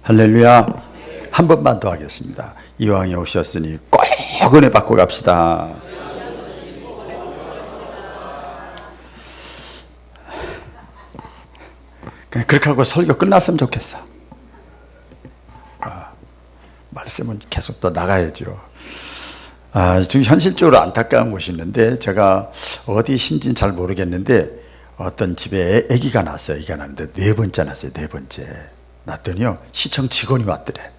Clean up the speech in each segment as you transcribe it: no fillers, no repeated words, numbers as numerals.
할렐루야. 한 번만 더 하겠습니다. 이왕에 오셨으니 꼭 은혜 받고 갑시다. 그냥 그렇게 하고 설교 끝났으면 좋겠어. 말씀은 계속 또 나가야죠. 지금 현실적으로 안타까운 것이 있는데, 제가 어디 신지는 잘 모르겠는데 어떤 집에 아기가 났어요. 아기가 났는데 4번째 났어요. 4번째 났더니요, 시청 직원이 왔더래.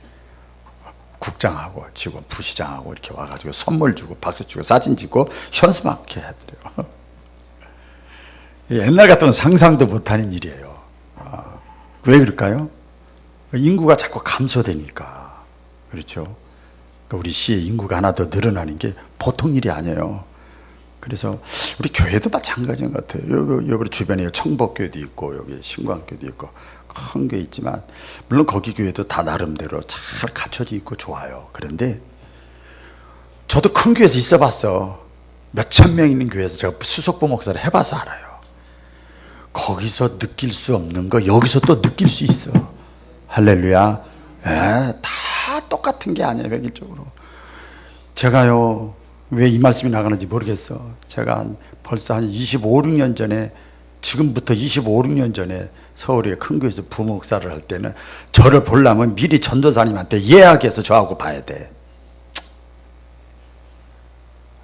국장하고 직원, 부시장하고 이렇게 와가지고 선물 주고 박수 치고 사진 찍고 현수막게 하더래요. 옛날 같으면 상상도 못하는 일이에요. 왜 그럴까요? 인구가 자꾸 감소되니까. 그렇죠. 우리 시의 인구가 하나 더 늘어나는 게 보통 일이 아니에요. 그래서 우리 교회도 마찬가지인 것 같아요. 여기 주변에 청복교회도 있고 여기 신광교회도 있고 큰 교회 있지만, 물론 거기 교회도 다 나름대로 잘 갖춰져 있고 좋아요. 그런데 저도 큰 교회에서 있어 봤어. 몇천 명 있는 교회에서 제가 수석부 목사를 해봐서 알아요. 거기서 느낄 수 없는 거 여기서 또 느낄 수 있어. 할렐루야. 다 똑같은 게 아니에요. 백일적으로. 제가요, 왜 이 말씀이 나가는지 모르겠어. 제가 벌써 한 25, 6년 전에, 지금부터 25, 6년 전에 서울의 큰 교회에서 부목사를 할 때는 저를 보려면 미리 전도사님한테 예약해서 저하고 봐야 돼.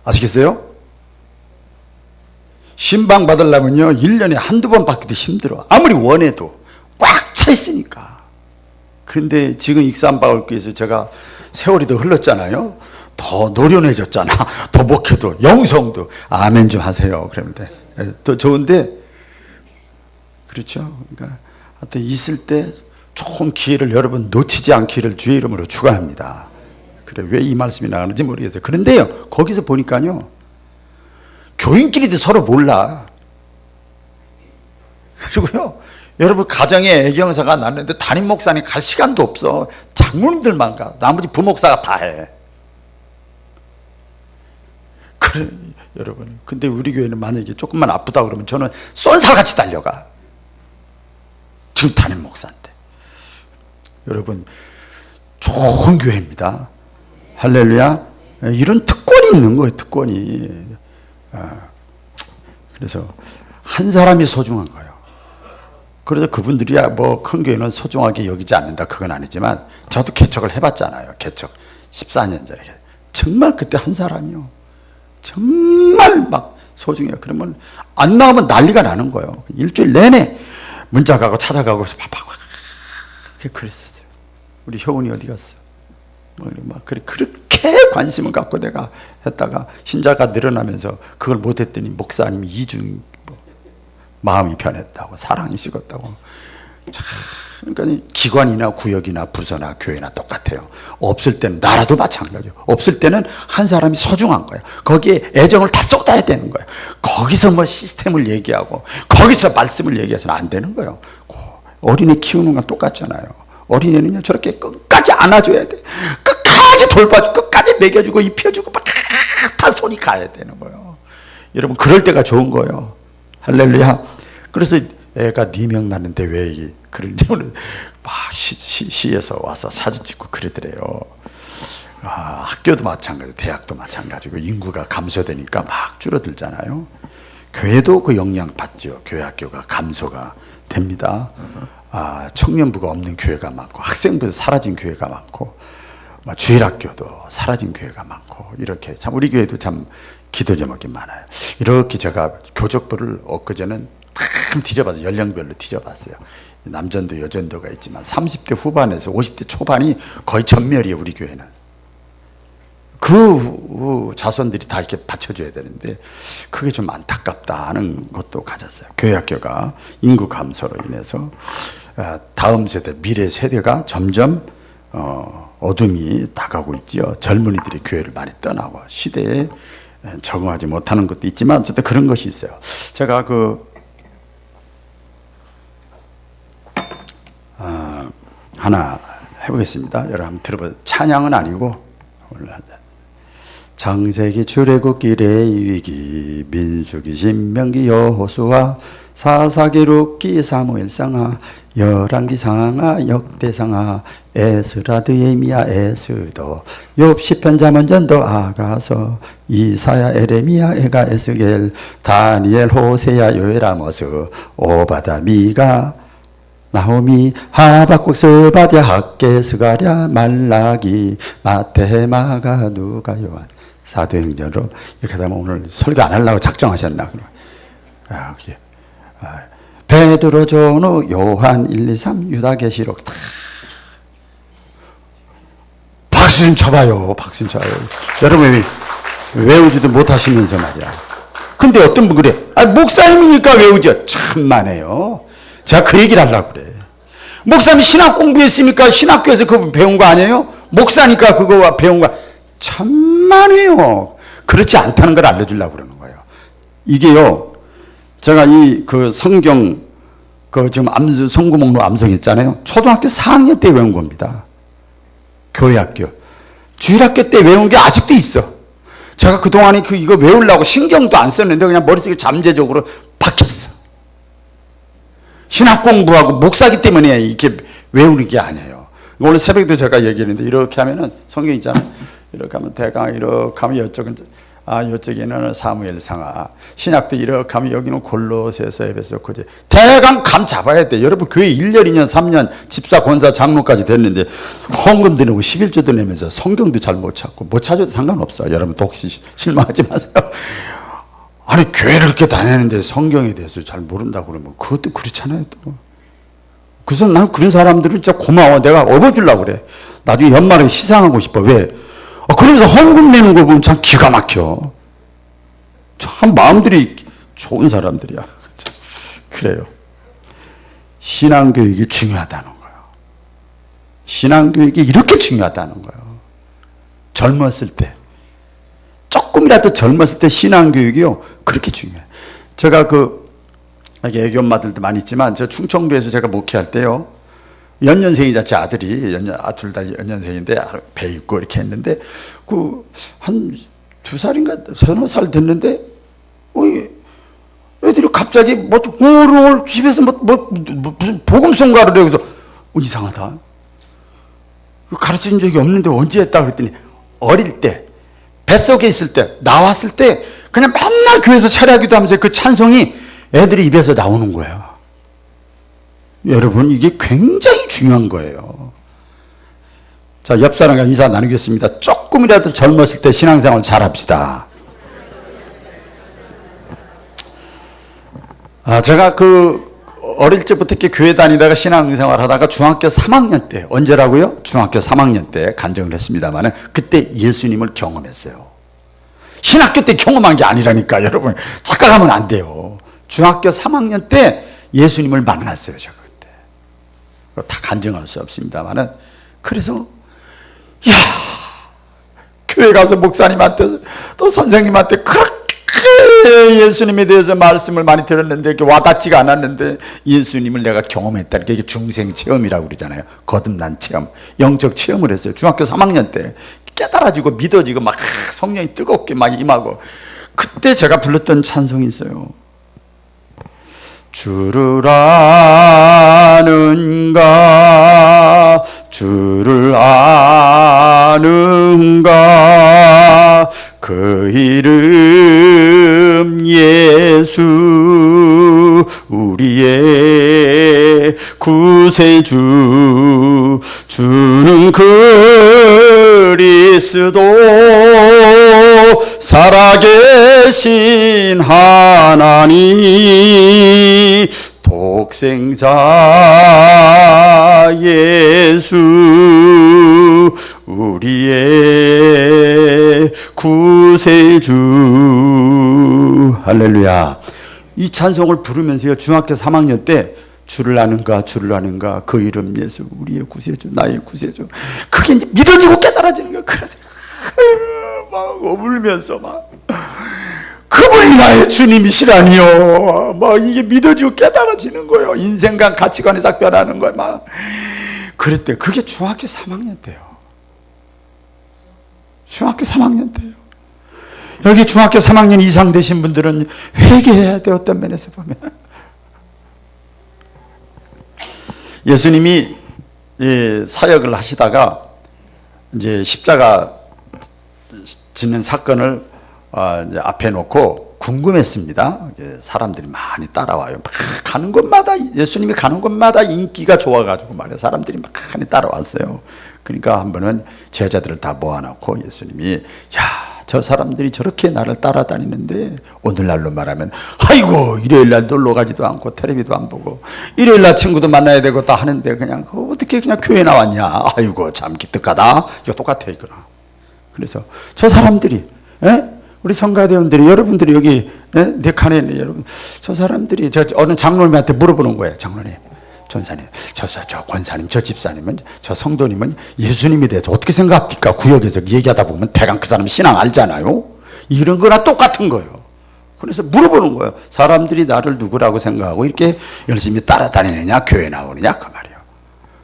아시겠어요? 신방 받으려면요 1년에 한두 번 받기도 힘들어. 아무리 원해도 꽉 차 있으니까. 그런데 지금 익산바울교에서 제가 세월이 더 흘렀잖아요. 더 노련해졌잖아. 더 목회도 영성도 아멘 좀 하세요. 그러면 돼. 더 좋은데, 그렇죠. 그러니까 하여튼 있을 때 좋은 기회를 여러분 놓치지 않기를 주의 이름으로 축원합니다. 그래, 왜 이 말씀이 나가는지 모르겠어요. 그런데요, 거기서 보니까요, 교인끼리도 서로 몰라. 그리고요, 여러분 가정에 애경사가 났는데 담임 목사님 갈 시간도 없어. 장로님들만 가. 나머지 부목사가 다 해. 그래, 여러분. 근데 우리 교회는 만약에 조금만 아프다 그러면 저는 쏜살같이 달려가. 지금 담임 목사인데. 여러분, 좋은 교회입니다. 할렐루야. 이런 특권이 있는 거예요. 특권이. 그래서 한 사람이 소중한 거예요. 그래서 그분들이야 뭐 큰 교회는 소중하게 여기지 않는다, 그건 아니지만, 저도 개척을 해봤잖아요. 개척 14년 전에. 정말 그때 한 사람이요, 정말 막 소중해요. 그러면 안 나오면 난리가 나는 거예요. 일주일 내내 문자 가고 찾아가고 밥하고 그랬었어요. 우리 효은이 어디 갔어? 막 그렇게 관심을 갖고 내가 했다가 신자가 늘어나면서 그걸 못했더니 목사님이 이중 마음이 변했다고, 사랑이 식었다고. 그러니까 기관이나 구역이나 부서나 교회나 똑같아요. 없을 때는, 나라도 마찬가지예요. 없을 때는 한 사람이 소중한 거예요. 거기에 애정을 다 쏟아야 되는 거예요. 거기서 뭐 시스템을 얘기하고 거기서 말씀을 얘기해서는 안 되는 거예요. 어린애 키우는 건 똑같잖아요. 어린애는요, 저렇게 끝까지 안아줘야 돼. 끝까지 돌봐주고 끝까지 먹여주고 입혀주고 막 다 손이 가야 되는 거예요. 여러분, 그럴 때가 좋은 거예요. 할렐루야. 그래서 애가 4명 낳는데 왜 이게 그런지 오늘 막 시에서 와서 사진 찍고 그러더래요. 학교도 마찬가지고 대학도 마찬가지고 인구가 감소되니까 막 줄어들잖아요. 교회도 그 영향 받죠. 교회 학교가 감소가 됩니다. 청년부가 없는 교회가 많고, 학생부도 사라진 교회가 많고, 주일학교도 사라진 교회가 많고, 이렇게 참 우리 교회도 참 기도 제목이 많아요. 이렇게 제가 교적부를 엊그제는 참 뒤져봤어요. 연령별로 뒤져봤어요. 남전도 여전도가 있지만 30대 후반에서 50대 초반이 거의 전멸이에요. 우리 교회는. 그 자손들이 다 이렇게 받쳐줘야 되는데 그게 좀 안타깝다 하는 것도 가졌어요. 교회 학교가 인구 감소로 인해서 다음 세대, 미래 세대가 점점 어둠이 다가오고 있죠. 젊은이들이 교회를 많이 떠나고 시대에 적응하지 못하는 것도 있지만 어쨌든 그런 것이 있어요. 제가 하나 해보겠습니다. 여러분 한번 들어보세요. 찬양은 아니고 창세기 출애굽기 레위기 민수기 신명기 여호수아 사사기 룻기 사무엘상하 열왕기 상하 역대상하 에스라 느헤미야 에스더 욥 시편 잠언 전도 아가서 이사야 에레미야 에가 에스겔 다니엘 호세야 요엘 아모스 오바다 미가 나호미 하박국 스바랴 학개 스가랴 말라기 마태 마가 누가 요한 사도행전으로 이렇게 하면 오늘 설교 안 하려고 작정하셨나? 베드로 전후 요한 1, 2, 3 유다계시록 다 박수 좀 쳐봐요. 박수 좀 쳐봐요. 여러분이 외우지도 못하시면서 말이야. 근데 어떤 분 그래? 목사님이니까 외우죠. 참만해요. 제가 그 얘기를 하려고 그래. 목사님 신학 공부했으니까 신학교에서 그거 배운 거 아니에요? 목사니까 그거 배운 거. 참만해요. 그렇지 않다는 걸 알려주려고 그러는 거예요. 이게요, 제가 그 성경, 지금 성구목록 암송했잖아요. 초등학교 4학년 때 외운 겁니다. 교회학교. 주일학교 때 외운 게 아직도 있어. 제가 그동안에 이거 외우려고 신경도 안 썼는데 그냥 머릿속에 잠재적으로 박혔어. 신학 공부하고 목사기 때문에 이렇게 외우는 게 아니에요. 오늘 새벽에도 제가 얘기했는데 이렇게 하면은 성경 있잖아요. 이렇게 하면 대강 이렇게 하면 이쪽에는 사무엘 상하 신약도 이렇게 하면 여기는 골로새서 에베소 고제 대강 감 잡아야 돼. 여러분 교회 1년 2년 3년 집사 권사 장로까지 됐는데 헌금도 내고 11조도 내면서 성경도 잘 못 찾고 못 찾아도 상관없어. 여러분 혹시 실망하지 마세요. 아니 교회를 이렇게 다니는데 성경에 대해서 잘 모른다고 그러면 그것도 그렇잖아요. 또 그래서 난 그런 사람들은 진짜 고마워. 내가 업어주려고 그래. 나중에 연말에 시상하고 싶어. 왜? 그러면서 헌금 내는 거 보면 참 기가 막혀. 참 마음들이 좋은 사람들이야. 그래요. 신앙교육이 중요하다는 거예요. 신앙교육이 이렇게 중요하다는 거예요. 젊었을 때. 조금이라도 젊었을 때 신앙교육이요. 그렇게 중요해요. 제가 애기 엄마들도 많이 있지만, 저 충청도에서 제가 목회할 때요. 연년생이자 제 아들이 둘 다 연년생인데 배 있고 이렇게 했는데 한 2살인가 3-4살 됐는데 애들이 갑자기 집에서 무슨 복음성가를 해. 그래서 이상하다. 가르쳐준 적이 없는데 언제 했다 그랬더니 어릴 때 뱃속에 있을 때 나왔을 때 그냥 맨날 교회에서 차례하기도 하면서 그 찬송이 애들이 입에서 나오는 거예요. 여러분 이게 굉장히 중요한 거예요. 자, 옆 사람과 인사 나누겠습니다. 조금이라도 젊었을 때 신앙생활 잘합시다. 제가 어릴 적부터 이렇게 교회 다니다가 신앙생활 하다가 중학교 3학년 때 언제라고요? 중학교 3학년 때 간증을 했습니다만 그때 예수님을 경험했어요. 신학교 때 경험한 게 아니라니까 여러분 착각하면 안 돼요. 중학교 3학년 때 예수님을 만났어요. 제가 다 간증할 수 없습니다만은 그래서 교회 가서 목사님한테 또 선생님한테 그렇게 예수님에 대해서 말씀을 많이 들었는데 이렇게 와닿지가 않았는데 예수님을 내가 경험했다. 이게 중생 체험이라고 그러잖아요. 거듭난 체험, 영적 체험을 했어요. 중학교 3학년 때 깨달아지고 믿어지고 막 성령이 뜨겁게 막 임하고 그때 제가 불렀던 찬송이 있어요. 주를 아는가 주를 아는가 그 이름 예수 우리의 구세주 주는 그리스도 살아계신 하나님 독생자 예수 우리의 구세주 할렐루야. 이 찬송을 부르면서요 중학교 3학년 때 주를 아는가 주를 아는가 그 이름 예수 우리의 구세주 나의 구세주 그게 이제 믿어지고 깨달아지는 거야. 그래서 막 울면서 막 그분이 나의 주님이시라니요. 막 이게 믿어지고 깨달아지는 거예요. 인생관 가치관이 싹 변하는 거예요. 막 그랬대. 그게 중학교 3학년 때요. 중학교 3학년 때요. 여기 중학교 3학년 이상 되신 분들은 회개해야 돼. 어떤 면에서 보면 예수님이 사역을 하시다가 이제 십자가 짓는 사건을 이제 앞에 놓고 궁금했습니다. 사람들이 많이 따라와요. 막 가는 곳마다 예수님이 가는 곳마다 인기가 좋아가지고 말이에요. 사람들이 막 많이 따라왔어요. 그러니까 한 번은 제자들을 다 모아놓고 예수님이 야, 저 사람들이 저렇게 나를 따라다니는데 오늘날로 말하면 아이고 일요일날 놀러 가지도 않고 텔레비도 안 보고 일요일날 친구도 만나야 되고 다 하는데 그냥 어떻게 그냥 교회 나왔냐. 아이고 참 기특하다. 이거 똑같아 이거나. 그래서 저 사람들이 우리 성가대원들이 여러분들이 여기 네 칸에 여러분 저 사람들이 저 어느 장로님한테 물어보는 거예요. 장로님, 전사님, 저 권사님, 저 집사님은 저 성도님은 예수님에 대해서 어떻게 생각합니까? 구역에서 얘기하다 보면 대강 그 사람 신앙 알잖아요. 이런 거나 똑같은 거예요. 그래서 물어보는 거예요. 사람들이 나를 누구라고 생각하고 이렇게 열심히 따라다니느냐 교회 나오느냐 그 말이에요.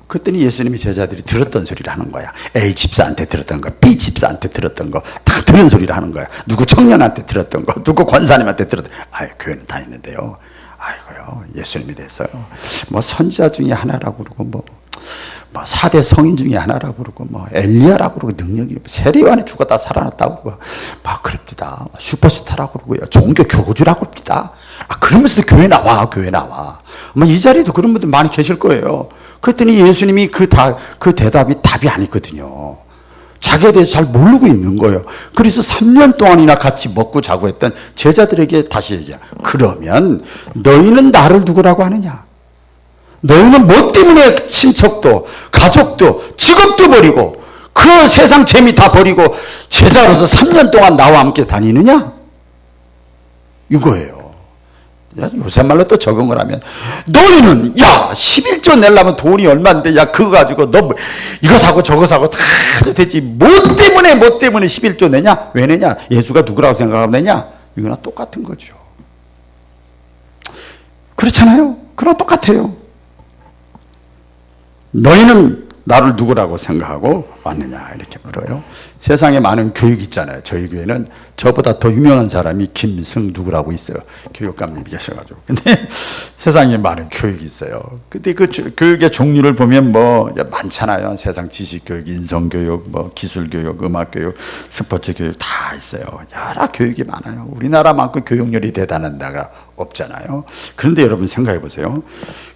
그랬더니 예수님이 제자들이 들었던 소리를 하는 거야. A 집사한테 들었던 거, B 집사한테 들었던 거 다 들은 소리를 하는 거야. 누구 청년한테 들었던 거, 누구 권사님한테 들었던 거. 아이, 교회는 다니는데요. 아이고요, 예수님에 대해서요. 뭐 선지자 중에 하나라고 그러고 뭐 4대 성인 중에 하나라고 그러고 뭐 엘리야라고 그러고 능력이 세례요한이 죽었다 살아났다고 그러고 막 그럽니다. 슈퍼스타라고 그러고요. 종교 교주라고 그럽니다. 그러면서도 교회 나와. 뭐 이 자리에도 그런 분들 많이 계실 거예요. 그랬더니 예수님이 그 대답이 답이 아니거든요. 자기에 대해서 잘 모르고 있는 거예요. 그래서 3년 동안이나 같이 먹고 자고 했던 제자들에게 다시 얘기해요. 그러면 너희는 나를 누구라고 하느냐? 너희는 뭐 때문에 친척도 가족도 직업도 버리고 그 세상 재미 다 버리고 제자로서 3년 동안 나와 함께 다니느냐? 이거예요. 요새 말로 또 적응을 하면 너희는 11조 내려면 돈이 얼마인데 그거 가지고 너 이거 사고 저거 사고 다 해도 되지 뭐 때문에 11조 내냐? 왜 내냐? 예수가 누구라고 생각하면 내냐? 이거나 똑같은 거죠. 그렇잖아요. 그럼 똑같아요. 너희는 나를 누구라고 생각하고 왔느냐 이렇게 물어요. 세상에 많은 교육이 있잖아요. 저희 교회는 저보다 더 유명한 사람이 김승 누구라고 있어요. 교육감님이 계셔가지고. 근데 세상에 많은 교육이 있어요. 근데 그 교육의 종류를 보면 뭐 많잖아요. 세상 지식교육, 인성교육, 뭐 기술교육, 음악교육, 스포츠교육 다 있어요. 여러 교육이 많아요. 우리나라만큼 교육열이 대단한 데가 없잖아요. 그런데 여러분 생각해 보세요.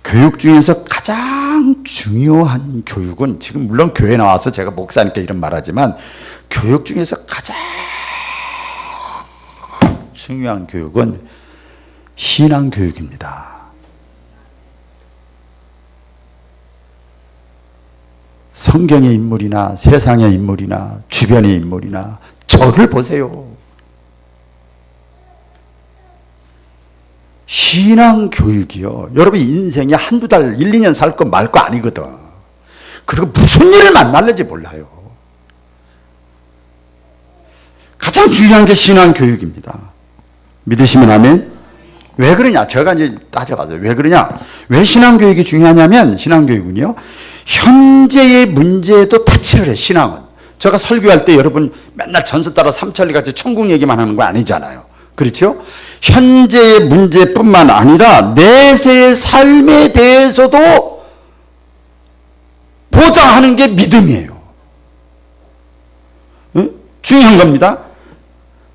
교육 중에서 가장 중요한 교육은 지금 물론 교회 나와서 제가 목사니까 이런 말하지만 교육 중에서 가장 중요한 교육은 신앙교육입니다. 성경의 인물이나 세상의 인물이나 주변의 인물이나 저를 보세요. 신앙교육이요. 여러분 인생에 한두 달, 1, 2년 살 거 말 거 아니거든. 그리고 무슨 일을 만날는지 몰라요. 가장 중요한 게 신앙교육입니다. 믿으시면 아멘? 왜 그러냐? 제가 이제 따져봤어요. 왜 그러냐? 왜 신앙교육이 중요하냐면 신앙교육은요. 현재의 문제도 타치를 해, 신앙은. 제가 설교할 때 여러분 맨날 전서 따라 삼천리 같이 천국 얘기만 하는 거 아니잖아요. 그렇죠? 현재의 문제뿐만 아니라 내세의 삶에 대해서도 보장하는 게 믿음이에요. 응? 중요한 겁니다.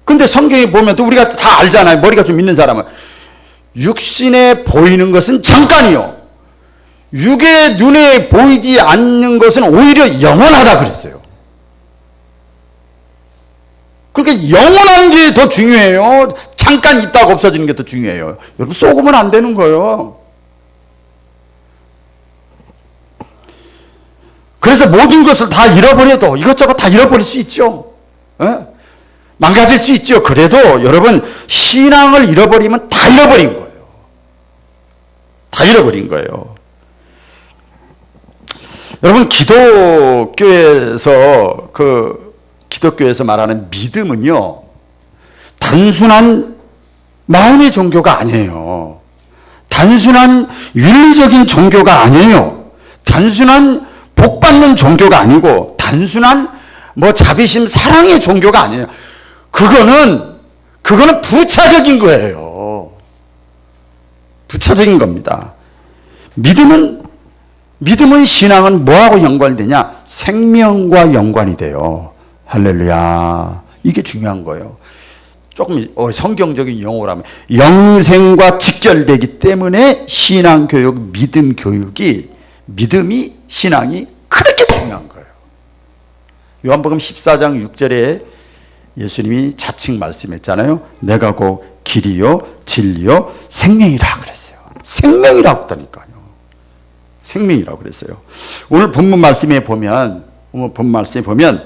근데 성경에 보면 또 우리가 다 알잖아요. 머리가 좀 있는 사람은. 육신에 보이는 것은 잠깐이요. 육의 눈에 보이지 않는 것은 오히려 영원하다 그랬어요. 그러니까 영원한 게 더 중요해요. 잠깐 있다가 없어지는 게 더 중요해요. 여러분 쏘고면 안 되는 거예요. 그래서 모든 것을 다 잃어버려도 이것저것 다 잃어버릴 수 있죠. 망가질 수 있죠. 그래도 여러분 신앙을 잃어버리면 다 잃어버린 거예요. 다 잃어버린 거예요. 여러분 기독교에서 말하는 믿음은요, 단순한 마음의 종교가 아니에요. 단순한 윤리적인 종교가 아니에요. 단순한 복받는 종교가 아니고, 단순한 자비심, 사랑의 종교가 아니에요. 그거는 그거는 부차적인 거예요. 부차적인 겁니다. 믿음은 신앙은 뭐하고 연관이 되냐? 생명과 연관이 돼요. 할렐루야. 이게 중요한 거예요. 조금 성경적인 용어로 하면 영생과 직결되기 때문에 신앙교육, 믿음 교육이, 믿음이, 신앙이 그렇게 중요한 거예요. 요한복음 14장 6절에 예수님이 자칭 말씀했잖아요. 내가 곧 길이요 진리요 생명이라 그랬어요. 생명이라고 했다니까요. 생명이라고 그랬어요. 오늘 본문 말씀에 보면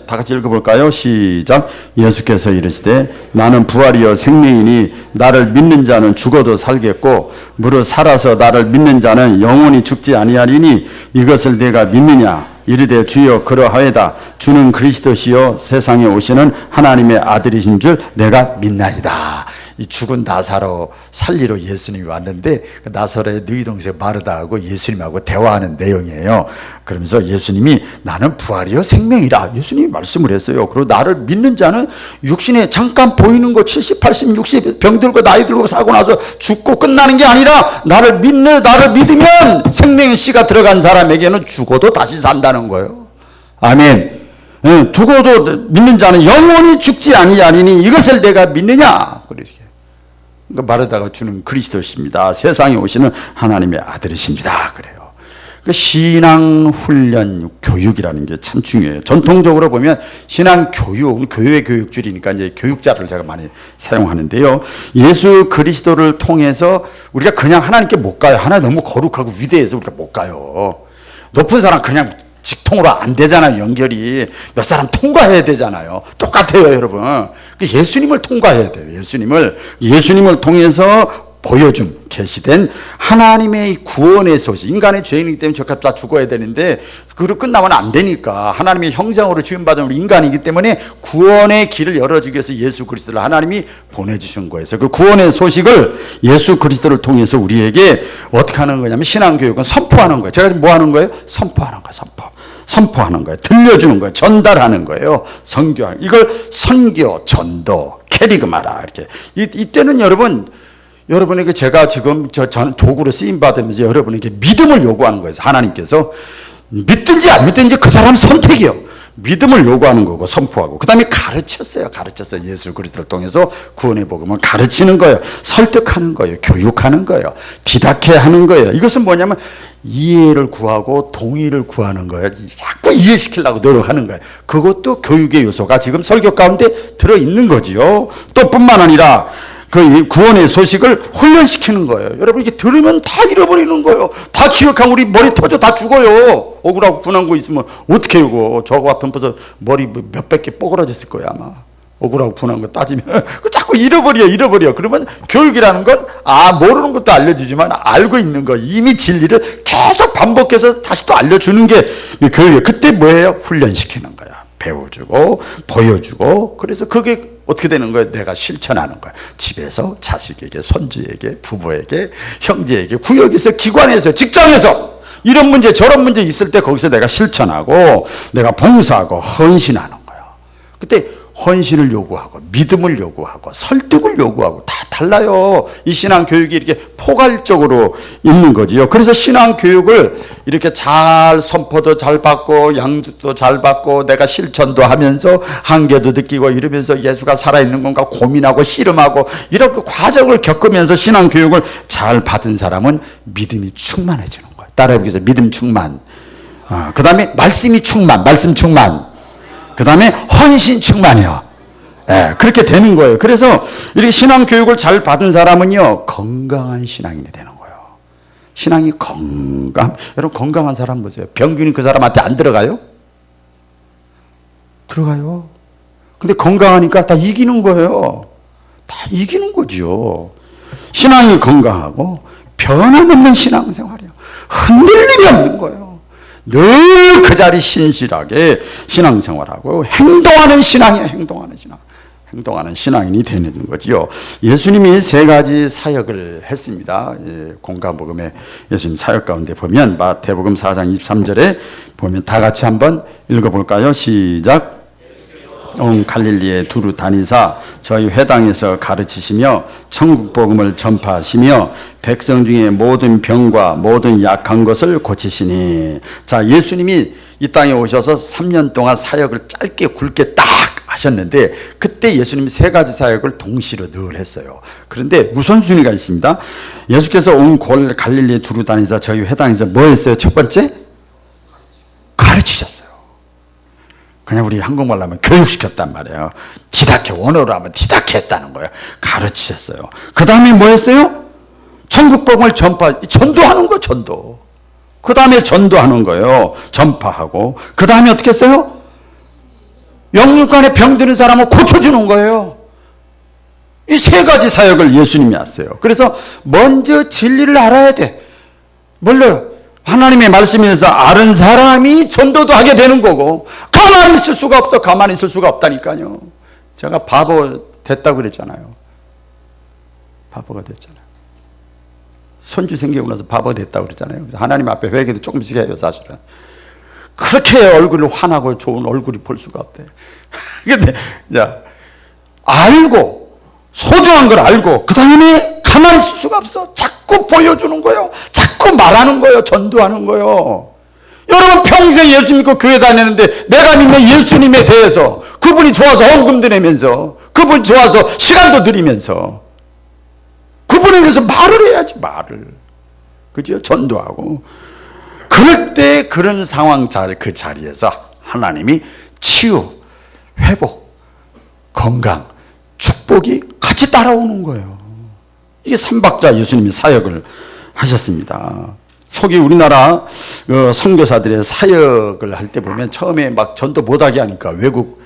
다 같이 읽어볼까요? 시작. 예수께서 이르시되 나는 부활이요 생명이니 나를 믿는 자는 죽어도 살겠고 무릇 살아서 나를 믿는 자는 영원히 죽지 아니하리니 이것을 내가 믿느냐? 이르되 주여 그러하여다. 주는 그리스도시요 세상에 오시는 하나님의 아들이신 줄 내가 믿나이다. 이 죽은 나사로 살리러 예수님이 왔는데 그 나사로의 너희 동생 마르다하고 예수님하고 대화하는 내용이에요. 그러면서 예수님이 나는 부활이요 생명이라 예수님이 말씀을 했어요. 그리고 나를 믿는 자는 육신에 잠깐 보이는 거 70, 80, 60 병들고 나이 들고 사고 나서 죽고 끝나는 게 아니라 나를 믿으면 생명의 씨가 들어간 사람에게는 죽어도 다시 산다는 거예요. 아멘. 죽어도 믿는 자는 영원히 죽지 아니하리니 이것을 내가 믿느냐? 그러니까 마르다가 주는 그리스도십니다. 세상에 오시는 하나님의 아들이십니다. 그래요. 그 신앙 훈련 교육이라는 게 참 중요해요. 전통적으로 보면 신앙 교육, 교회 교육줄이니까 이제 교육자를 제가 많이 사용하는데요. 예수 그리스도를 통해서 우리가 그냥 하나님께 못 가요. 하나님 너무 거룩하고 위대해서 우리가 못 가요. 높은 사람 그냥 직통으로 안 되잖아요. 연결이 몇 사람 통과해야 되잖아요. 똑같아요, 여러분. 예수님을 통과해야 돼요. 예수님을 통해서 계시된 하나님의 구원의 소식. 인간의 죄인이기 때문에 저까지 다 죽어야 되는데 그로 끝나면 안 되니까 하나님의 형상으로 지음받은 우리 인간이기 때문에 구원의 길을 열어주기 위해서 예수 그리스도를 하나님이 보내주신 거예요. 그 구원의 소식을 예수 그리스도를 통해서 우리에게 어떻게 하는 거냐면 신앙교육은 선포하는 거예요. 제가 지금 뭐 하는 거예요? 선포하는 거예요. 선포하는 거예요. 들려주는 거예요. 전달하는 거예요. 선교하는. 이걸 선교, 전도, 캐리그마라 이렇게. 이때는 여러분에게 제가 지금 저는 도구로 쓰임 받으면서 여러분에게 믿음을 요구하는 거예요. 하나님께서 믿든지 안 믿든지 그 사람 선택이요. 믿음을 요구하는 거고 선포하고 그 다음에 가르쳤어요. 예수 그리스도를 통해서 구원의 복음을 가르치는 거예요. 설득하는 거예요. 교육하는 거예요. 디다케 하는 거예요. 이것은 뭐냐면 이해를 구하고 동의를 구하는 거예요. 자꾸 이해시키려고 노력하는 거예요. 그것도 교육의 요소가 지금 설교 가운데 들어있는 거지요. 또 뿐만 아니라 그 구원의 소식을 훈련시키는 거예요. 여러분 이게 들으면 다 잃어버리는 거예요. 다 기억하면 우리 머리 터져 다 죽어요. 억울하고 분한 거 있으면 어떻게 이거 저거 같은 벌써 머리 몇백 개 뽀그라졌을 거예요 아마. 억울하고 분한 거 따지면 자꾸 잃어버려. 그러면 교육이라는 건 모르는 것도 알려주지만 알고 있는 거 이미 진리를 계속 반복해서 다시 또 알려주는 게 교육이에요. 그때 뭐예요? 훈련시키는 거야. 배워주고 보여주고 그래서 그게 어떻게 되는 거예요? 내가 실천하는 거예요. 집에서 자식에게 손주에게 부모에게 형제에게 구역에서 기관에서 직장에서 이런 문제 저런 문제 있을 때 거기서 내가 실천하고 내가 봉사하고 헌신하는 거예요. 그때 헌신을 요구하고 믿음을 요구하고 설득을 요구하고 다 달라요. 이 신앙교육이 이렇게 포괄적으로 있는 거지요. 그래서 신앙교육을 이렇게 잘 선포도 잘 받고 양도도 잘 받고 내가 실천도 하면서 한계도 느끼고 이러면서 예수가 살아있는 건가 고민하고 씨름하고 이렇게 과정을 겪으면서 신앙교육을 잘 받은 사람은 믿음이 충만해지는 거예요. 따라해보겠습니다. 믿음 충만. 그 다음에 말씀이 충만. 말씀 충만. 그 다음에 헌신 충만이요. 그렇게 되는 거예요. 그래서 이렇게 신앙 교육을 잘 받은 사람은요, 건강한 신앙인이 되는 거예요. 신앙이 여러분 건강한 사람 보세요. 병균이 그 사람한테 안 들어가요? 들어가요. 근데 건강하니까 다 이기는 거예요. 다 이기는 거죠. 신앙이 건강하고 변함없는 신앙생활이에요. 흔들림이 없는 거예요. 늘 그 자리 신실하게 신앙생활하고 행동하는 신앙이에요. 행동하는 신앙인이 되는 거지요. 예수님이 세 가지 사역을 했습니다. 공감복음의 예수님 사역 가운데 보면 마태복음 4장 23절에 보면 다 같이 한번 읽어볼까요? 시작. 온 갈릴리에 두루 다니사 저희 회당에서 가르치시며 천국 복음을 전파하시며 백성 중에 모든 병과 모든 약한 것을 고치시니. 자, 예수님이 이 땅에 오셔서 3년 동안 사역을 짧게 굵게 딱 하셨는데 그때 예수님이 세 가지 사역을 동시로 늘 했어요. 그런데 우선순위가 있습니다. 예수께서 온 갈릴리에 두루 다니사 저희 회당에서 뭐 했어요? 첫 번째, 가르치셨어요. 그냥 우리 한국말로 하면 교육시켰단 말이에요. 디다케, 원어로 하면 디다케 했다는 거예요. 가르치셨어요. 그 다음에 뭐 했어요? 천국복음을 전도하는 거, 전도. 그 다음에 전도하는 거예요. 전파하고. 그 다음에 어떻게 했어요? 영육간에 병드는 사람을 고쳐주는 거예요. 이 세 가지 사역을 예수님이 하세요. 그래서 먼저 진리를 알아야 돼. 몰라요. 하나님의 말씀에서 아는 사람이 전도도 하게 되는 거고, 가만히 있을 수가 없어. 가만히 있을 수가 없다니까요. 제가 바보 됐다고 그랬잖아요. 바보가 됐잖아요. 손주 생기고 나서 바보 됐다고 그랬잖아요. 그래서 하나님 앞에 회개도 조금씩 해요, 사실은. 그렇게 얼굴을 환하고 좋은 얼굴이 볼 수가 없대. 근데, 자, 알고, 소중한 걸 알고, 그 다음에 가만히 있을 수가 없어. 자꾸 보여주는 거예요. 자꾸 말하는 거예요. 전도하는 거예요. 여러분 평생 예수 믿고 교회 다니는데 내가 믿는 예수님에 대해서 그분이 좋아서 헌금도 내면서 그분이 좋아서 시간도 드리면서 그분에 대해서 말을 해야지, 말을. 그죠? 전도하고. 그럴 때 그런 상황 그 자리에서 하나님이 치유, 회복, 건강, 축복이 같이 따라오는 거예요. 이게 삼박자 예수님이 사역을 하셨습니다. 초기 우리나라 선교사들의 사역을 할 때 보면 처음에 막 전도 못하게 하니까 외국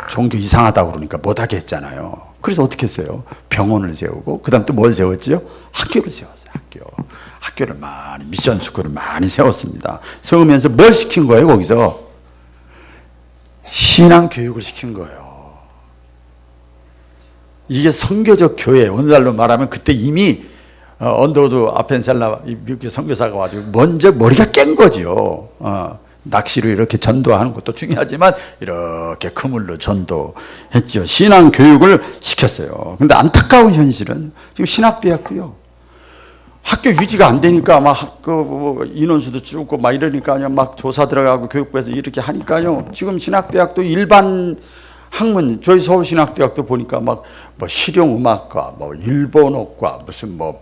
종교 이상하다고 그러니까 못하게 했잖아요. 그래서 어떻게 했어요? 병원을 세우고 그 다음 또 뭘 세웠지요? 학교를 세웠어요. 학교를 많이, 미션 스쿨을 많이 세웠습니다. 세우면서 뭘 시킨 거예요? 거기서 신앙 교육을 시킨 거예요. 이게 선교적 교회, 오늘날로 말하면 그때 이미 언더우드 아펜셀라 미국의 선교사가 와가지고 먼저 머리가 깬 거지요. 낚시로 이렇게 전도하는 것도 중요하지만 이렇게 그물로 전도했죠. 신앙 교육을 시켰어요. 근데 안타까운 현실은 지금 신학대학도요, 학교 유지가 안 되니까 막 인원수도 줄고 막 이러니까요, 막 조사 들어가고 교육부에서 이렇게 하니까요, 지금 신학대학도 일반 학문, 저희 서울신학대학도 보니까 막 뭐 실용음악과, 뭐 일본어과, 무슨 과,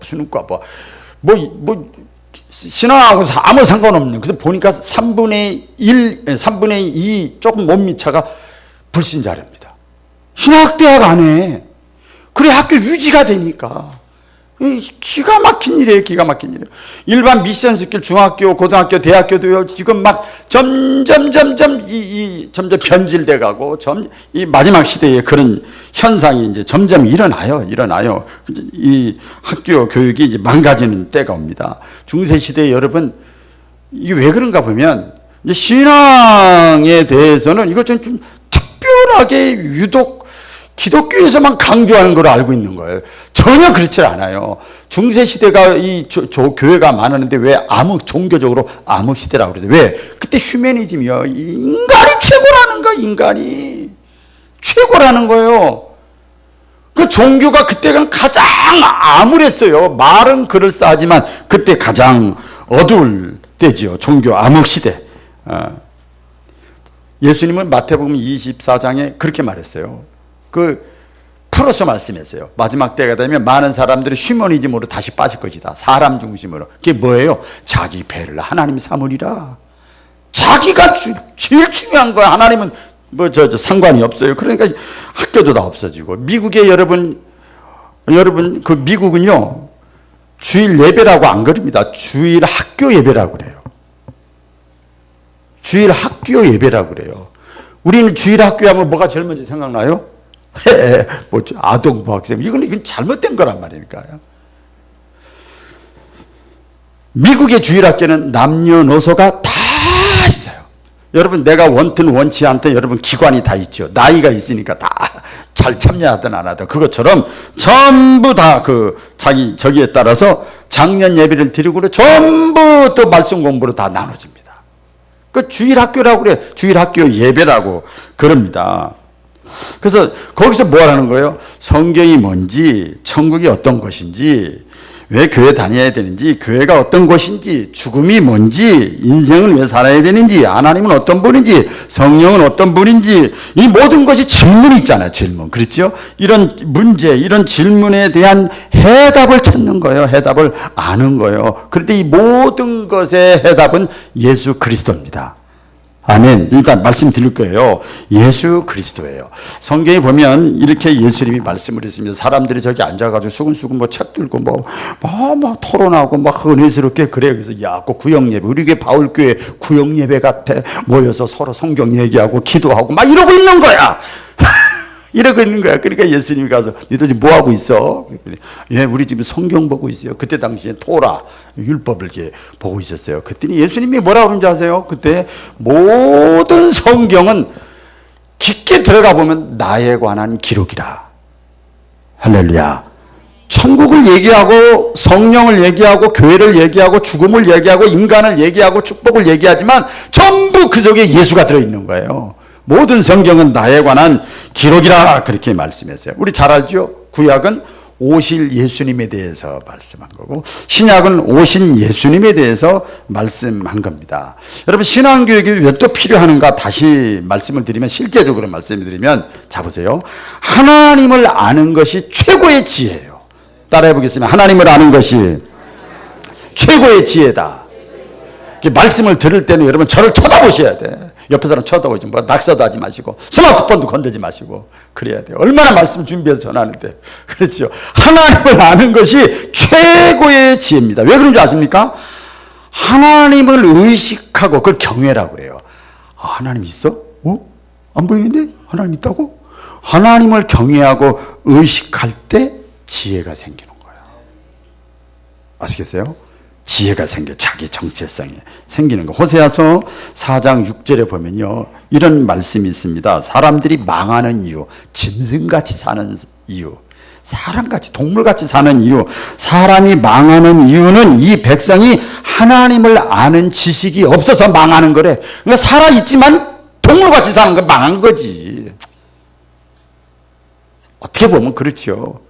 신앙하고 아무 상관없는. 그래서 보니까 3분의 2 조금 못 미차가 불신자랍니다. 신학대학 안에. 그래 학교 유지가 되니까. 기가 막힌 일이에요. 기가 막힌 일이에요. 일반 미션 스쿨 중학교, 고등학교, 대학교도요, 지금 막 점점 변질돼 가고, 이 마지막 시대에 그런 현상이 이제 점점 일어나요. 이 학교 교육이 이제 망가지는 때가 옵니다. 중세시대에 여러분, 이게 왜 그런가 보면, 이제 신앙에 대해서는 이걸 좀 특별하게 유독 기독교에서만 강조하는 걸 알고 있는 거예요. 전혀 그렇지 않아요. 중세시대가 교회가 많았는데 왜 종교적으로 암흑시대라고 그러죠. 왜? 그때 휴머니즘이요. 인간이 최고라는 거야, 인간이. 최고라는 거예요. 그 종교가 그때가 가장 암울했어요. 말은 그럴싸하지만 그때 가장 어두울 때지요. 종교 암흑시대. 예수님은 마태복음 24장에 그렇게 말했어요. 풀어서 말씀했어요. 마지막 때가 되면 많은 사람들이 휴머니즘으로 다시 빠질 것이다. 사람 중심으로. 그게 뭐예요? 자기 배를 하나님이 삼으리라. 자기가 제일 중요한 거야. 하나님은 상관이 없어요. 그러니까 학교도 다 없어지고. 미국에 여러분 그 미국은요, 주일 예배라고 안 그럽니다. 주일 학교 예배라고 그래요. 주일 학교 예배라고 그래요. 우리는 주일 학교 하면 뭐가 제일 먼저 생각나요? 아동부 학생. 이건 잘못된 거란 말이니까요. 미국의 주일학교는 남녀노소가 다 있어요. 여러분, 내가 원든 원치 않든 여러분 기관이 다 있죠. 나이가 있으니까 다 잘 참여하든 안 하든 그것처럼 전부 다 저기에 따라서 작년 예배를 드리고 전부 또 말씀 공부로 다 나눠집니다. 그 주일학교라고 그래. 주일학교 예배라고 그럽니다. 그래서 거기서 뭐 하라는 거예요? 성경이 뭔지, 천국이 어떤 것인지, 왜 교회 다녀야 되는지, 교회가 어떤 곳인지, 죽음이 뭔지, 인생을 왜 살아야 되는지, 하나님은 어떤 분인지, 성령은 어떤 분인지, 이 모든 것이 질문이 있잖아요. 질문. 그렇죠? 이런 문제, 이런 질문에 대한 해답을 찾는 거예요. 해답을 아는 거예요. 그런데 이 모든 것의 해답은 예수 그리스도입니다. 아멘. 일단 말씀드릴 거예요. 예수 그리스도예요. 성경에 보면 이렇게 예수님이 말씀을 했습니다. 사람들이 저기 앉아가지고 수근수근 뭐 책 들고 뭐 토론하고 막 은혜스럽게 그래요. 그래서 야, 그 구역예배. 우리 교회 바울교회 구역예배 같아. 모여서 서로 성경 얘기하고 기도하고 막 이러고 있는 거야. 이러고 있는 거야. 그러니까 예수님이 가서 너희들 뭐 하고 있어? 예, 우리 지금 성경 보고 있어요. 그때 당시에 토라 율법을 이렇게 보고 있었어요. 그랬더니 예수님이 뭐라고 그러는지 아세요? 그때 모든 성경은 깊게 들어가 보면 나에 관한 기록이라. 할렐루야. 천국을 얘기하고 성령을 얘기하고 교회를 얘기하고 죽음을 얘기하고 인간을 얘기하고 축복을 얘기하지만 전부 그 속에 예수가 들어있는 거예요. 모든 성경은 나에 관한 기록이라 그렇게 말씀했어요. 우리 잘 알죠? 구약은 오실 예수님에 대해서 말씀한 거고 신약은 오신 예수님에 대해서 말씀한 겁니다. 여러분 신앙교육이 왜 또 필요한가 다시 말씀을 드리면 실제적으로 말씀을 드리면 자 보세요. 하나님을 아는 것이 최고의 지혜예요. 따라해 보겠습니다. 하나님을 아는 것이 최고의 지혜다. 말씀을 들을 때는 여러분 저를 쳐다보셔야 돼. 옆에 사람 쳐다보지 뭐 낙서도 하지 마시고 스마트폰도 건드지 마시고 그래야 돼요. 얼마나 말씀 준비해서 전하는데. 그렇죠. 하나님을 아는 것이 최고의 지혜입니다. 왜 그런지 아십니까? 하나님을 의식하고 그걸 경외라고 그래요. 아, 하나님 있어? 안 보이는데? 하나님 있다고? 하나님을 경외하고 의식할 때 지혜가 생기는 거예요. 아시겠어요? 지혜가 생겨 자기 정체성이 생기는 거. 호세아서 4장 6절에 보면요 이런 말씀이 있습니다. 사람들이 망하는 이유, 짐승같이 사는 이유, 사람같이 동물같이 사는 이유, 사람이 망하는 이유는 이 백성이 하나님을 아는 지식이 없어서 망하는 거래. 그러니까 살아있지만 동물같이 사는 건 망한 거지. 어떻게 보면 그렇죠.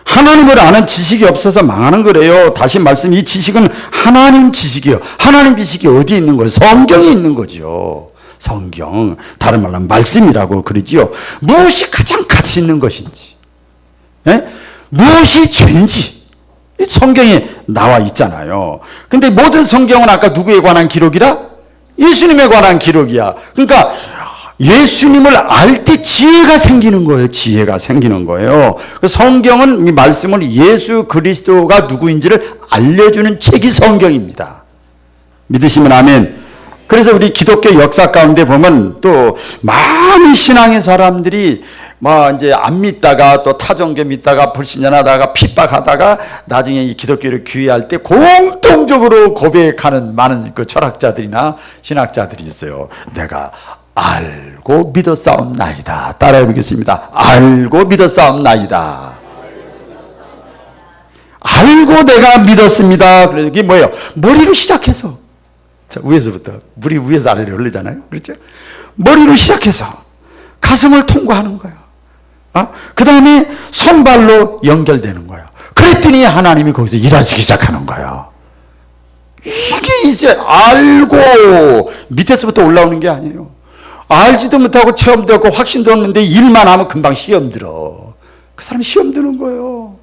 하나님을 아는 지식이 없어서 망하는 거래요. 다시 말씀, 이 지식은 하나님 지식이에요. 하나님 지식이 어디에 있는 거예요? 성경에 있는 거죠. 성경. 다른 말로 말씀이라고 그러지요. 무엇이 가장 가치 있는 것인지, 예? 무엇이 죄인지 성경에 나와 있잖아요. 근데 모든 성경은 아까 누구에 관한 기록이라? 예수님에 관한 기록이야. 그러니까 예수님을 알 때 지혜가 생기는 거예요. 지혜가 생기는 거예요. 성경은 이 말씀을 예수 그리스도가 누구인지를 알려주는 책이 성경입니다. 믿으시면 아멘. 그래서 우리 기독교 역사 가운데 보면 또 많은 신앙의 사람들이 뭐 이제 안 믿다가 또 타종교 믿다가 불신자하다가 핍박하다가 나중에 이 기독교를 귀의할 때 공통적으로 고백하는 많은 그 철학자들이나 신학자들이 있어요. 내가 알고 믿었사옵나이다. 따라해 보겠습니다. 알고 믿었사옵나이다. 알고 내가 믿었습니다. 그래서 이게 뭐예요? 머리로 시작해서. 자, 위에서부터. 물이 위에서 아래로 흐르잖아요. 그렇죠? 머리로 시작해서 가슴을 통과하는 거예요. 그 다음에 손발로 연결되는 거예요. 그랬더니 하나님이 거기서 일하시기 시작하는 거예요. 이게 이제 알고 밑에서부터 올라오는 게 아니에요. 알지도 못하고 체험도 없고 확신도 없는데 일만 하면 금방 시험 들어. 그 사람이 시험 드는 거예요.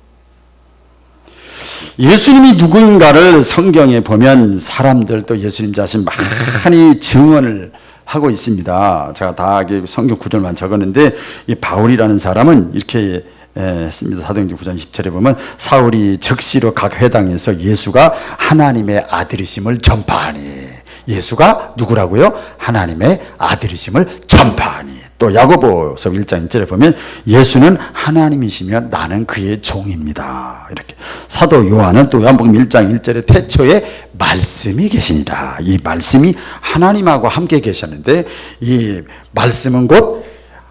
예수님이 누구인가를 성경에 보면 사람들도 예수님 자신 많이 증언을 하고 있습니다. 제가 다 성경 구절만 적었는데 이 바울이라는 사람은 이렇게 했습니다. 사도행전 9장 10절에 보면 사울이 즉시로 각 회당에서 예수가 하나님의 아들이심을 전파하니. 예수가 누구라고요? 하나님의 아들이심을 전파하니. 또 야고보서 1장 1절에 보면 예수는 하나님이시며 나는 그의 종입니다. 이렇게. 사도 요한은 또 요한복음 1장 1절에 태초에 말씀이 계시니라. 이 말씀이 하나님하고 함께 계셨는데 이 말씀은 곧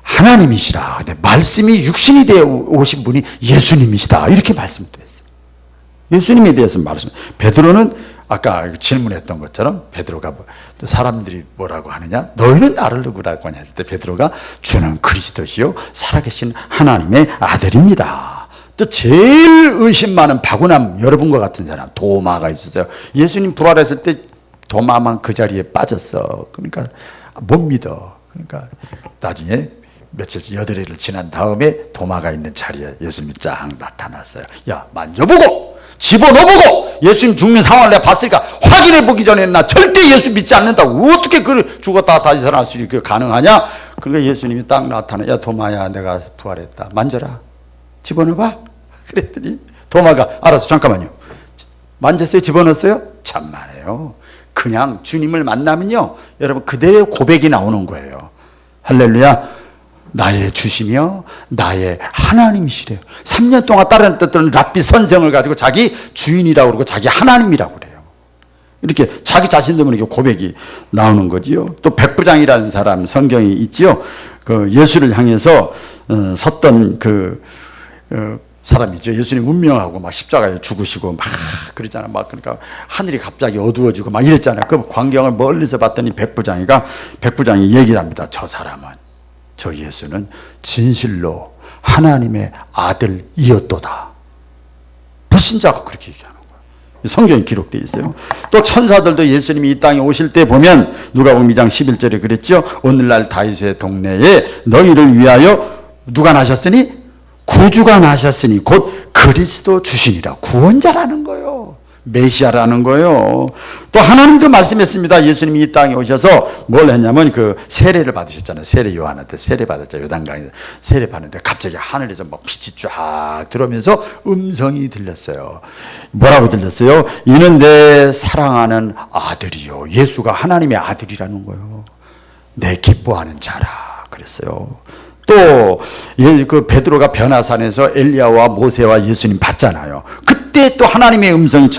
하나님이시라. 근데 말씀이 육신이 되어 오신 분이 예수님이시다. 이렇게 말씀도 했어요. 예수님에 대해서 말씀. 베드로는 아까 질문했던 것처럼 베드로가 또 사람들이 뭐라고 하느냐? 너희는 나를 누구라고 하냐 했을 때 베드로가 주는 그리스도시요 살아계신 하나님의 아들입니다. 또 제일 의심 많은 바구남 여러분과 같은 사람 도마가 있었어요. 예수님 부활했을 때 도마만 그 자리에 빠졌어. 그러니까 못 믿어. 그러니까 나중에 며칠 여드레를 지난 다음에 도마가 있는 자리에 예수님이 쫙 나타났어요. 야 만져보고 집어넣어보고 예수님 죽는 상황을 내가 봤으니까 확인해보기 전에 나 절대 예수 믿지 않는다고. 어떻게 그 죽었다가 다시 살아날 수 있게 가능하냐. 그러니까 예수님이 딱 나타나. 야 도마야 내가 부활했다. 만져라. 집어넣어봐. 그랬더니 도마가 알았어 잠깐만요. 만졌어요? 집어넣었어요? 참말해요. 그냥 주님을 만나면요 여러분 그대로 고백이 나오는 거예요. 할렐루야. 나의 주시며 나의 하나님이시래요. 3년 동안 따랐던 랍비 선생을 가지고 자기 주인이라고 그러고 자기 하나님이라고 그래요. 이렇게 자기 자신도 모르게 고백이 나오는 거지요. 또 백부장이라는 사람 성경이 있지요. 그 예수를 향해서 섰던 그 사람이죠. 예수님 운명하고 막 십자가에 죽으시고 막 그러잖아. 막 그러니까 하늘이 갑자기 어두워지고 막 이랬잖아요. 그 광경을 멀리서 봤더니 백부장이 얘기를 합니다. 저 사람은 저 예수는 진실로 하나님의 아들이었도다. 불신자가 그렇게 얘기하는 거예요. 성경에 기록되어 있어요. 또 천사들도 예수님이 이 땅에 오실 때 보면 누가복음 2장 11절에 그랬죠. 오늘날 다윗의 동네에 너희를 위하여 누가 나셨으니? 구주가 나셨으니 곧 그리스도 주시니라. 구원자라는 거예요. 메시아라는 거예요. 또 하나님도 말씀했습니다. 예수님이 이 땅에 오셔서 뭘 했냐면 그 세례를 받으셨잖아요. 세례 요한한테 세례 받았죠. 요단강에서 세례 받는데 갑자기 하늘에서 막 빛이 쫙 들어오면서 음성이 들렸어요. 뭐라고 들렸어요? 이는 내 사랑하는 아들이요. 예수가 하나님의 아들이라는 거예요. 내 기뻐하는 자라 그랬어요. 또 그 베드로가 변화산에서 엘리야와 모세와 예수님 봤잖아요. 그때 또 하나님의 음성이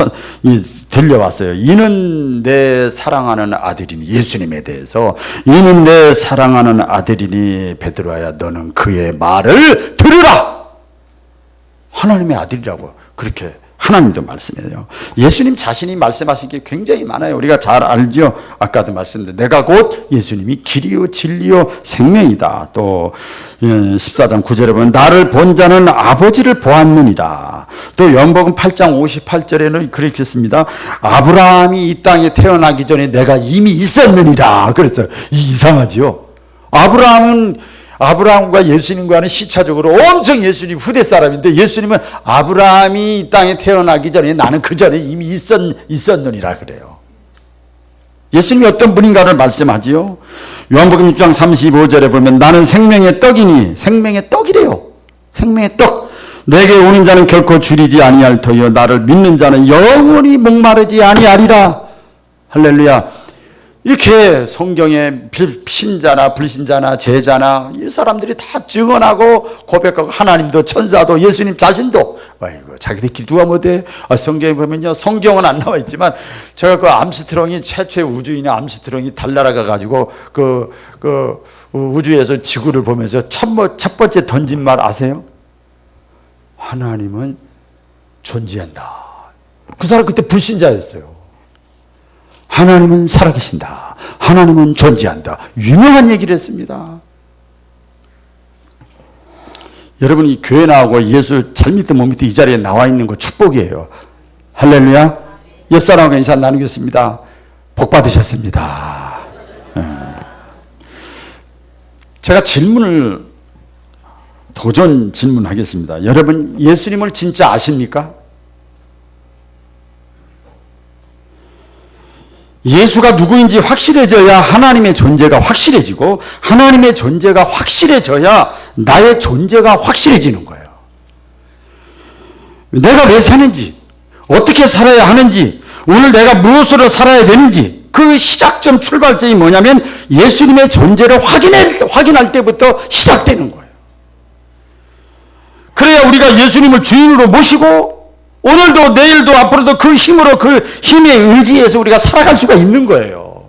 들려왔어요. 이는 내 사랑하는 아들이니 예수님에 대해서 이는 내 사랑하는 아들이니 베드로야 너는 그의 말을 들으라. 하나님의 아들이라고 그렇게 하나님도 말씀해요. 예수님 자신이 말씀하신 게 굉장히 많아요. 우리가 잘 알죠. 아까도 말씀드린 내가 곧 예수님이 길이요 진리요 생명이다. 또 14장 9절에 보면 나를 본 자는 아버지를 보았느니라. 또 요한복음 8장 58절에는 그렇게 했습니다. 아브라함이 이 땅에 태어나기 전에 내가 이미 있었느니라. 그랬어요. 이상하지요. 아브라함과 예수님과는 시차적으로 엄청 예수님 후대 사람인데 예수님은 아브라함이 이 땅에 태어나기 전에 나는 그 전에 이미 있었느니라 그래요. 예수님이 어떤 분인가를 말씀하지요. 요한복음 6장 35절에 보면 나는 생명의 떡이니 생명의 떡이래요. 생명의 떡. 내게 오는 자는 결코 줄이지 아니할 터이요 나를 믿는 자는 영원히 목마르지 아니하리라. 할렐루야. 이렇게 성경에 신자나 불신자나 제자나 이 사람들이 다 증언하고 고백하고 하나님도 천사도 예수님 자신도 아이고 자기들끼리 누가 못해. 성경에 보면요 성경은 안 나와 있지만 제가 그 암스트롱이 최초의 우주인의 암스트롱이 달나라가 가지고 그 우주에서 지구를 보면서 첫 번째 던진 말 아세요? 하나님은 존재한다. 그 사람 그때 불신자였어요. 하나님은 살아계신다. 하나님은 존재한다. 유명한 얘기를 했습니다. 여러분이 교회 나오고 예수 잘 믿든 못 믿든 이 자리에 나와 있는 거 축복이에요. 할렐루야. 옆 사람과 인사 나누겠습니다. 복 받으셨습니다. 제가 도전 질문하겠습니다. 여러분 예수님을 진짜 아십니까? 예수가 누구인지 확실해져야 하나님의 존재가 확실해지고 하나님의 존재가 확실해져야 나의 존재가 확실해지는 거예요. 내가 왜 사는지, 어떻게 살아야 하는지, 오늘 내가 무엇으로 살아야 되는지 그 시작점 출발점이 뭐냐면 예수님의 존재를 확인할 때부터 시작되는 거예요. 그래야 우리가 예수님을 주인으로 모시고 오늘도 내일도 앞으로도 그 힘으로 그 힘에 의지해서 우리가 살아갈 수가 있는 거예요.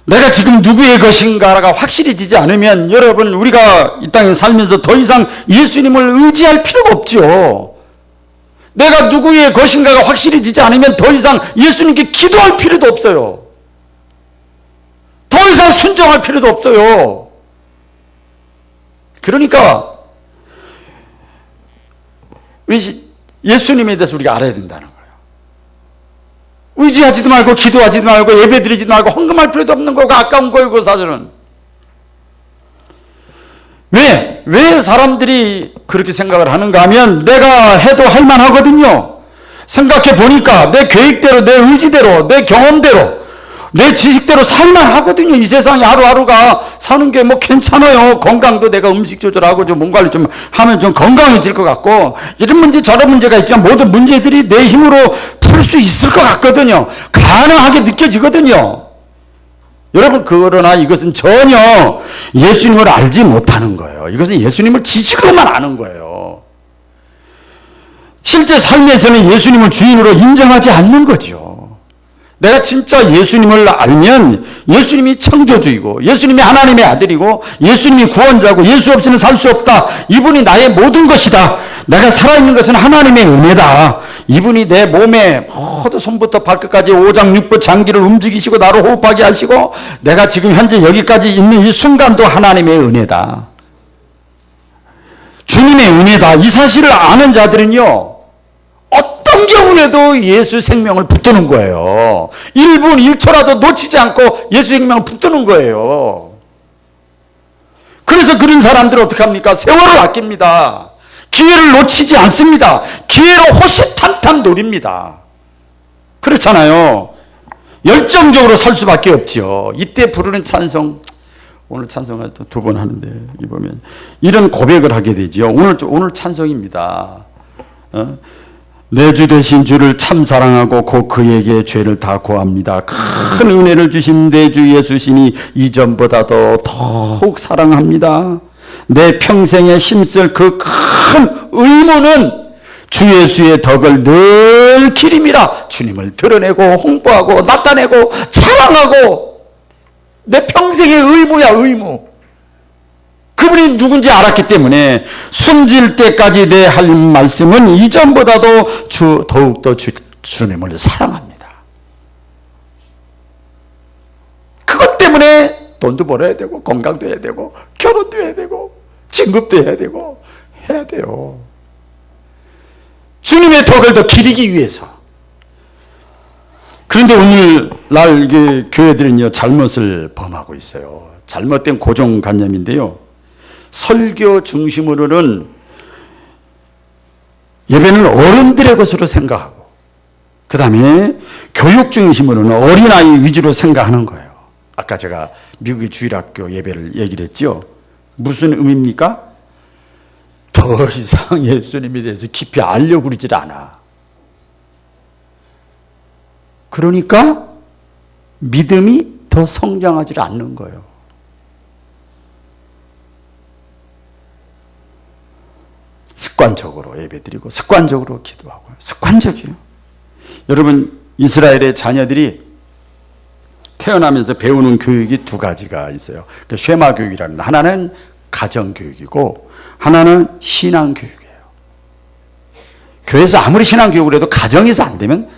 내가 지금 누구의 것인가가 확실해지지 않으면 여러분 우리가 이 땅에 살면서 더 이상 예수님을 의지할 필요가 없죠. 내가 누구의 것인가가 확실해지지 않으면 더 이상 예수님께 기도할 필요도 없어요. 더 이상 순종할 필요도 없어요. 그러니까 예수님에 대해서 우리가 알아야 된다는 거예요. 의지하지도 말고 기도하지도 말고 예배드리지도 말고 헌금할 필요도 없는 거고 아까운 거예요. 그 사실은. 왜 사람들이 그렇게 생각을 하는가 하면 내가 해도 할만하거든요. 생각해 보니까 내 계획대로, 내 의지대로, 내 경험대로, 내 지식대로 살만하거든요. 이 세상에 하루하루가 사는 게 뭐 괜찮아요. 건강도 내가 음식 조절하고 좀 몸 관리 좀 하면 좀 건강해질 것 같고, 이런 문제 저런 문제가 있지만 모든 문제들이 내 힘으로 풀 수 있을 것 같거든요. 가능하게 느껴지거든요. 여러분, 그러나 이것은 전혀 예수님을 알지 못하는 거예요. 이것은 예수님을 지식으로만 아는 거예요. 실제 삶에서는 예수님을 주인으로 인정하지 않는 거죠. 내가 진짜 예수님을 알면 예수님이 창조주이고 예수님이 하나님의 아들이고 예수님이 구원자고 예수 없이는 살 수 없다. 이분이 나의 모든 것이다. 내가 살아있는 것은 하나님의 은혜다. 이분이 내 몸에 모두 손부터 발끝까지 오장육부 장기를 움직이시고 나로 호흡하게 하시고 내가 지금 현재 여기까지 있는 이 순간도 하나님의 은혜다. 주님의 은혜다. 이 사실을 아는 자들은요, 어떤 경우에도 예수 생명을 붙드는 거예요. 1분 1초라도 놓치지 않고 예수 생명을 붙드는 거예요. 그래서 그런 사람들은 어떻게 합니까? 세월을 아낍니다. 기회를 놓치지 않습니다. 기회로 호시탐탐 노립니다. 그렇잖아요. 열정적으로 살 수밖에 없죠. 이때 부르는 찬송, 오늘 찬송을 또 2번 하는데 이보면 이런 고백을 하게 되죠. 오늘 찬송입니다. 내 주 되신 주를 참 사랑하고 곧 그에게 죄를 다 고합니다. 큰 은혜를 주신 내 주 예수시니 이전보다도 더욱 사랑합니다. 내 평생에 힘쓸 그 큰 의무는 주 예수의 덕을 늘 기림이라. 주님을 드러내고 홍보하고 나타내고 자랑하고 내 평생의 의무야, 의무. 그분이 누군지 알았기 때문에 숨질 때까지 내 할 말씀은 이전보다도 더욱더 주님을 사랑합니다. 그것 때문에 돈도 벌어야 되고 건강도 해야 되고 결혼도 해야 되고 진급도 해야 되고 해야 돼요. 주님의 덕을 더 기리기 위해서. 그런데 오늘날 이게 교회들은요, 잘못을 범하고 있어요. 잘못된 고정관념인데요, 설교 중심으로는 예배는 어른들의 것으로 생각하고 그 다음에 교육 중심으로는 어린아이 위주로 생각하는 거예요. 아까 제가 미국의 주일학교 예배를 얘기를 했죠. 무슨 의미입니까? 더 이상 예수님에 대해서 깊이 알려고 그러질 않아. 그러니까 믿음이 더 성장하지 않는 거예요. 습관적으로 예배드리고 습관적으로 기도하고 습관적이에요. 여러분, 이스라엘의 자녀들이 태어나면서 배우는 교육이 2가지가 있어요. 쉐마 교육이라는, 하나는 가정교육이고 하나는 신앙교육이에요. 교회에서 아무리 신앙교육을 해도 가정에서 안 되면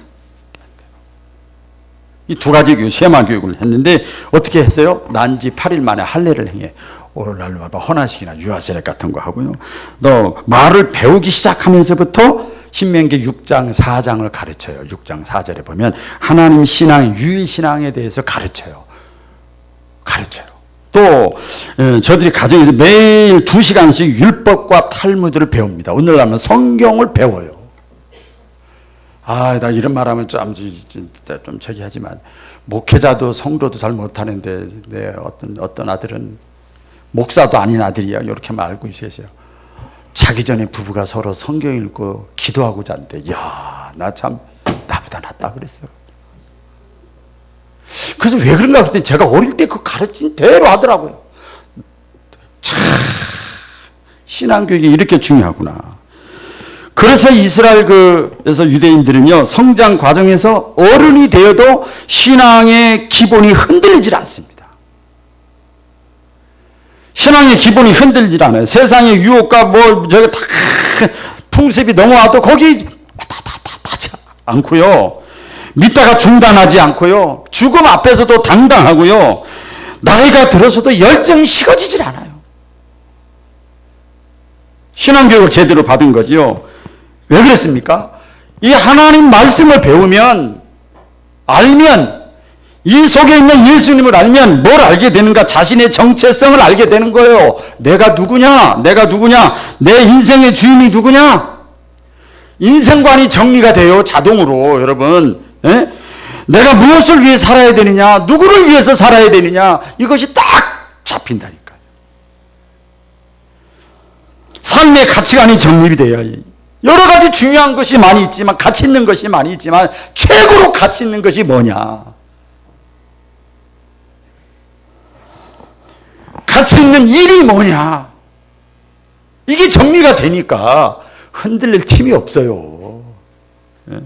이 2가지 교육, 쉐마 교육을 했는데 어떻게 했어요? 난지 8일 만에 할례를 행해. 오늘날로 봐봐 헌화식이나 유아세례 같은 거 하고요. 너 말을 배우기 시작하면서부터 신명기 6장 4장을 가르쳐요. 6장 4절에 보면 하나님 신앙, 유일신앙에 대해서 가르쳐요. 또 저들이 가정에서 매일 2시간씩 율법과 탈무드를 배웁니다. 오늘날은 성경을 배워요. 나 이런 말하면 좀 저기 하지만 목회자도 성도도 잘 못하는데 내 어떤 아들은 목사도 아닌 아들이야. 이렇게 알고 있으세요. 자기 전에 부부가 서로 성경 읽고 기도하고 잔대. 이야, 나 참 나보다 낫다 그랬어요. 그래서 왜 그런가 그랬더니 제가 어릴 때 그 가르친 대로 하더라고요. 참 신앙교육이 이렇게 중요하구나. 그래서 이스라엘에서 유대인들은요, 성장 과정에서 어른이 되어도 신앙의 기본이 흔들리질 않습니다. 신앙의 기본이 흔들리질 않아요. 세상의 유혹과 저기 다 풍습이 넘어와도 거기 하지 않고요. 믿다가 중단하지 않고요. 죽음 앞에서도 당당하고요. 나이가 들어서도 열정이 식어지질 않아요. 신앙교육을 제대로 받은 거지요. 왜 그랬습니까? 이 하나님 말씀을 배우면, 알면, 이 속에 있는 예수님을 알면 뭘 알게 되는가? 자신의 정체성을 알게 되는 거예요. 내가 누구냐? 내가 누구냐? 내 인생의 주인이 누구냐? 인생관이 정리가 돼요. 자동으로. 여러분. 에? 내가 무엇을 위해 살아야 되느냐? 누구를 위해서 살아야 되느냐? 이것이 딱 잡힌다니까요. 삶의 가치관이 정립이 돼야 여러 가지 중요한 것이 많이 있지만, 가치 있는 것이 많이 있지만 최고로 가치 있는 것이 뭐냐? 가치 있는 일이 뭐냐? 이게 정리가 되니까 흔들릴 틈이 없어요. 예?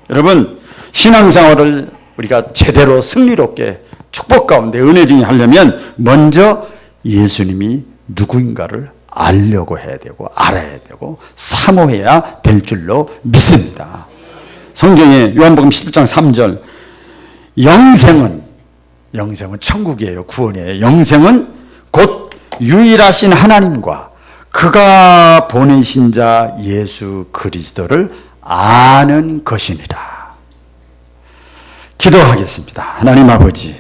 여러분, 신앙생활을 우리가 제대로 승리롭게 축복 가운데 은혜 중에 하려면 먼저 예수님이 누구인가를 알려고 해야 되고 알아야 되고 사모해야 될 줄로 믿습니다. 성경에 요한복음 11장 3절 영생은 천국이에요. 구원이에요. 영생은 곧 유일하신 하나님과 그가 보내신 자 예수 그리스도를 아는 것이니라. 기도하겠습니다. 하나님 아버지,